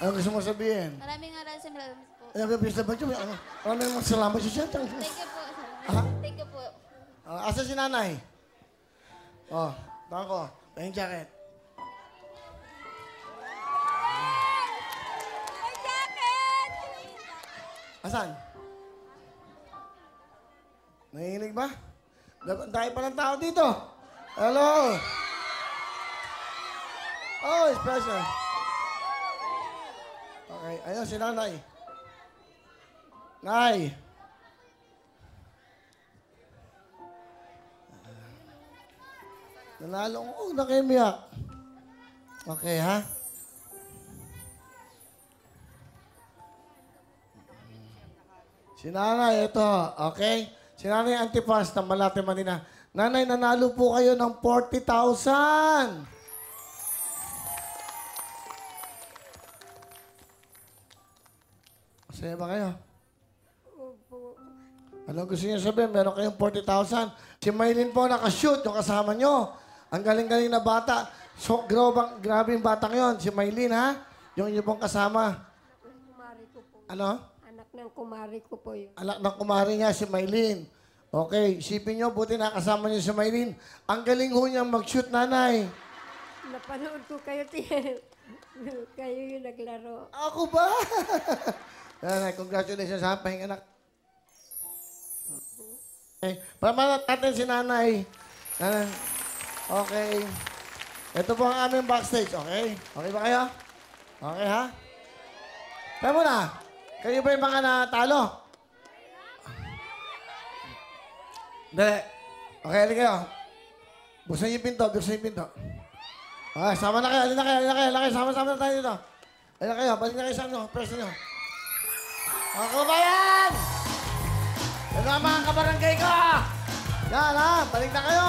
Ano gusto mo sabihin? Maraming salamat po. Ano ba pista ba ito? Maraming salamat siya. Thank you po. Thank you po. Asa si nanay? Oh, tangan ko. Pahing jacket. May jacket! Asan? Nahihinig ba? Dahil pa ng tao dito. Hello! Oh, special. Okay, ayun si nanay. Nay! Nanalo ko. Huwag na kayo miyak. Okay, ha? Si nanay, ito. Okay? Si nanay Antipas ng Malate, Manila. Nanay, nanalo po kayo ng 40,000. Masaya ba kayo? Opo. Ano gusto niyo sabihin? Meron kayong 40,000. Si Maylin po nakashoot, yung kasama nyo. Ang galing-galing na bata. So, grabe yung batang yon. Si Maylin, ha? Yung inyo pong kasama. Kumari ko po. Ano? Anak ng kumari ko po yun. Anak ng kumari niya, si Maylin. Okay, isipin nyo, buti nakasama niyo si Maylin. Ang galing ho niyang mag-shoot, nanay. Napanood ko kayo, kayo yung naglaro. Ako ba? Nanay, congratulations sa pahinga, anak. Okay, pamalat natin si nanay. Nanay. Okay. Ito po ang aming backstage, okay? Okay ba kayo? Okay, ha? Tayo muna. Kayo ba yung mga natalo? Dali. Okay, halika kayo. Buksan yung pinto, buksan yung pinto. Okay, sama na kayo, halina kayo. Sama-sama na tayo dito. Halina kayo, balik na kayo sa ano, press nyo. Mga kabayan! Ito ang mga kabarangay ko! Yan ha, balik na kayo!